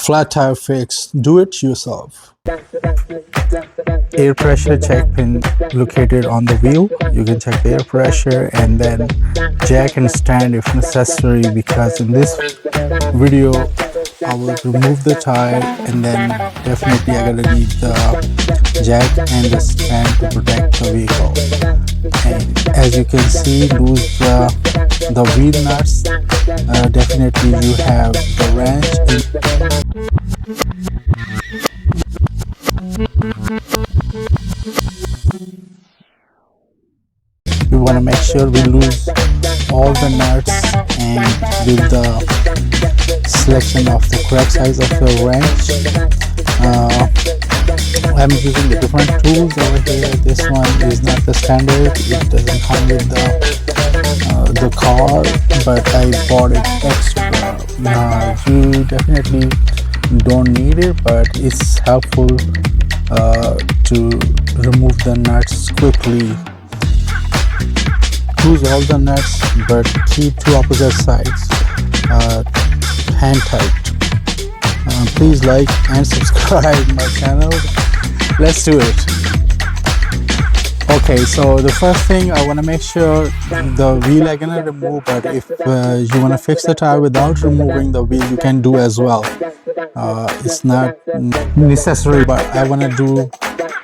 flat tire fix, do it yourself. Air pressure check pin located on the wheel. You can check the air pressure, and then jack and stand if necessary, because in this video I will remove the tire, and then definitely I'm gonna need the jack and the stand to protect the vehicle. And as you can see, lose the wheel nuts. Definitely you have the wrench. We want to make sure we lose all the nuts, and with the selection of the correct size of the wrench. I'm using the different tools over here. This one is not the standard, it doesn't come with the car, but I bought it extra. You definitely don't need it, but it's helpful to remove the nuts quickly. Lose all the nuts, but keep two opposite sides hand tight. Please like and subscribe my channel. Let's do it. Okay, so the first thing, I want to make sure the wheel I'm gonna remove, but if you want to fix the tire without removing the wheel, you can do as well. It's not necessary, but I want to do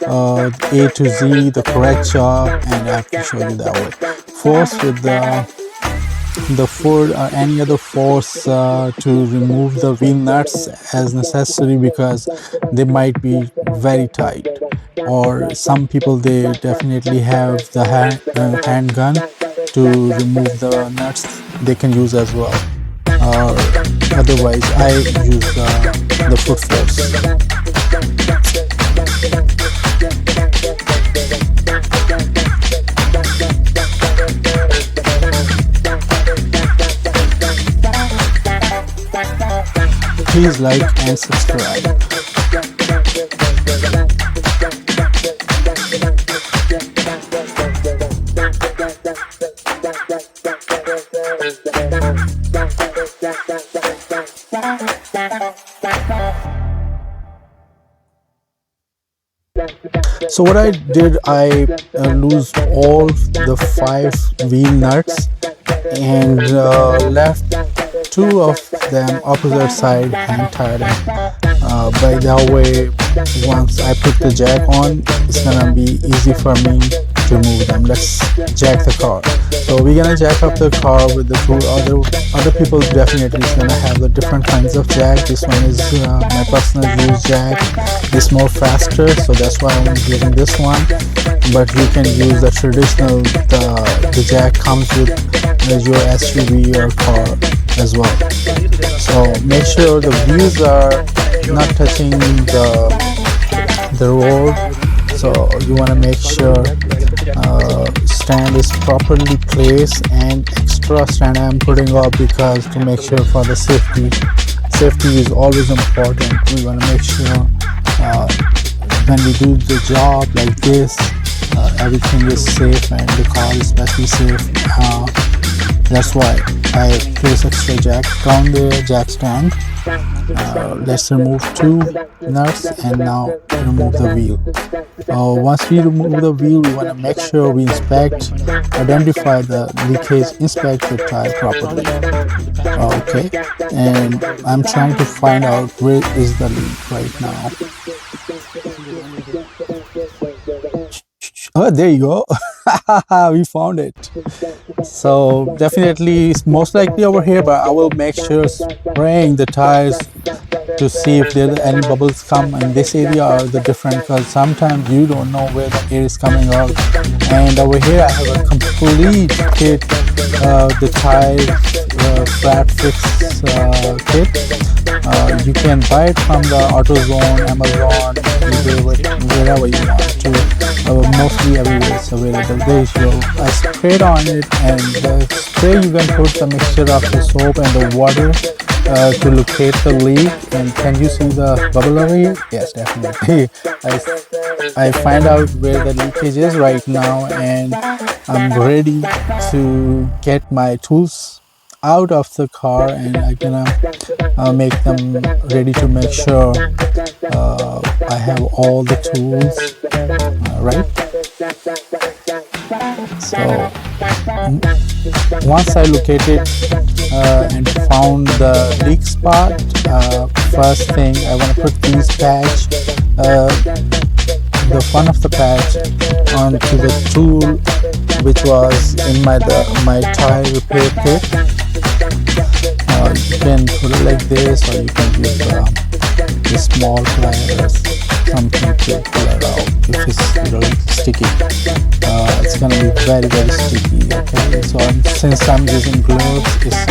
A to Z, the correct job, and I have to show you that way. Force with the foot or any other force to remove the wheel nuts as necessary, because they might be very tight, or some people, they definitely have the handgun to remove the nuts. They can use as well. Otherwise I use the foot force. Please like and subscribe. So what I did, I lose all the 5 wheel nuts and left 2 of them opposite side hand tied. By that way, once I put the jack on, it's gonna be easy for me to move them. Let's jack the car. So we're gonna jack up the car with the 2 other people definitely is gonna have the different kinds of jack. This one is my personal use jack. It's more faster, so that's why I'm using this one. But you can use the traditional, the jack comes with your SUV or car as well. So make sure the wheels are not touching the road. So you want to make sure stand is properly placed, and extra stand I'm putting up because to make sure for the safety. Safety is always important. We want to make sure when we do the job like this, everything is safe and the car is especially safe. That's why I place extra jack down there, jack stand. Let's remove 2 nuts and now remove the wheel. Once we remove the wheel, we want to make sure we inspect, identify the leakage, inspect the tire properly. Okay, and I'm trying to find out where is the leak right now. Oh, there you go. We found it. So definitely it's most likely over here, but I will make sure spraying the tires to see if there are any bubbles come in this area or the different, because sometimes you don't know where the air is coming out. And over here I have a complete kit, the tire flat fix kit. You can buy it from the AutoZone, Amazon, eBay, wherever you want to. Mostly everywhere it's available. There you go. I sprayed on it, and the spray you can put the mixture of the soap and the water to locate the leak. And can you see the bubble over here? Yes, definitely. I find out where the leakage is right now, and I'm ready to get my tools out of the car, and I'm gonna make them ready to make sure I have all the tools right. So once I located and found the leak spot, first thing I want to put these patch, the front of the patch onto the tool which was in my tire repair kit. You can put it like this, or you can use the small pliers, something to pull it out if it's really sticky. It's gonna be very sticky. Okay, so since I'm using gloves, it's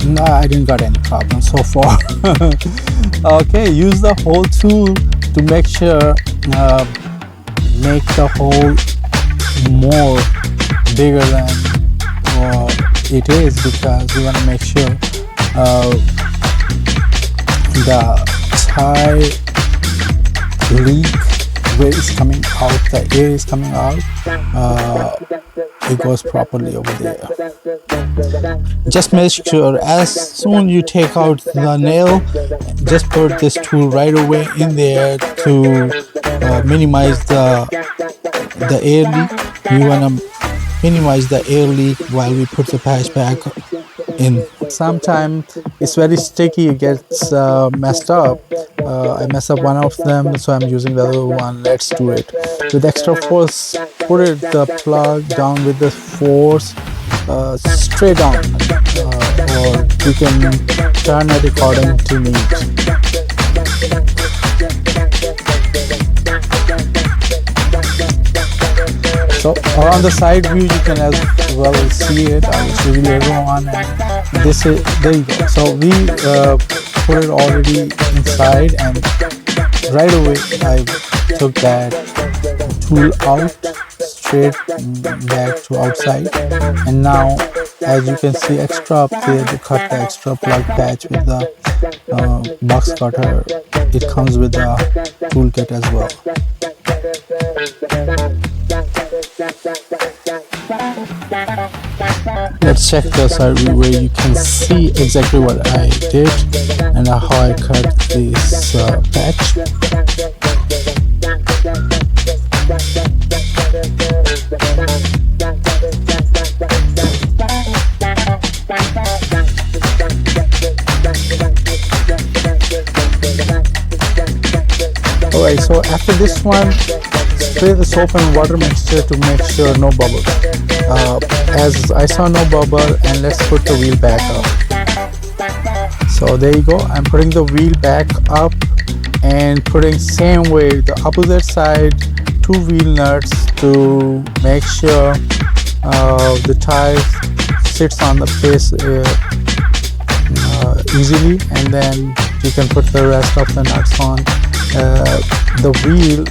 no, I didn't got any problem so far. Okay, use the whole tool to make sure make the hole more bigger than it is, because we want to make sure the tire leak where it's coming out, the air is coming out, it goes properly over there. Just make sure as soon you take out the nail, just put this tool right away in there to minimize the air leak. We want to minimize the air leak while we put the patch back in. Sometimes it's very sticky, it gets messed up. I mess up one of them, so I'm using the other one. Let's do it with extra force. Put the plug down with the force straight on, or you can turn it according to need. So on the side view, you can as well see it. I will show you later on. And this is, there you go. So we put it already inside, and right away I took that tool out straight back to outside. And now, as you can see, extra up there to cut the extra plug patch with the box cutter. It comes with the toolkit as well. Let's check the side view where you can see exactly what I did and how I cut this patch. Alright, so after this one, spray the soap and water mixture to make sure no bubble. As I saw no bubble, and let's put the wheel back up. So there you go, I'm putting the wheel back up and putting same way the opposite side, 2 wheel nuts to make sure the tire sits on the face easily, and then you can put the rest of the nuts on the wheel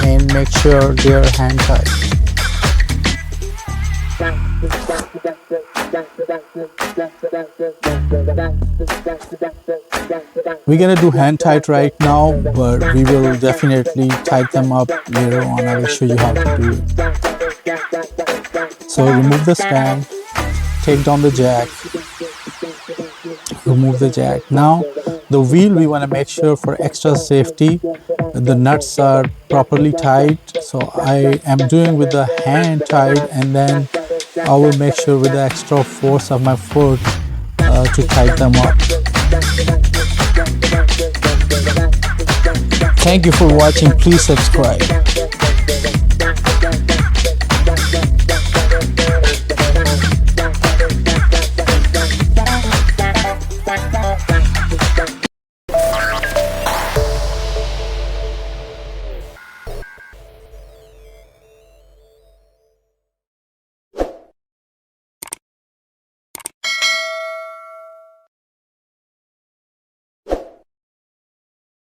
and make sure they are hand tight. We're gonna do hand tight right now, but we will definitely tighten them up later on. I will show you how to do it. So remove the stand, take down the jack, remove the jack. Now the wheel, we want to make sure for extra safety the nuts are properly tight. So I am doing with the hand tight, and then I will make sure with the extra force of my foot to tighten them up. Thank you for watching. Please subscribe.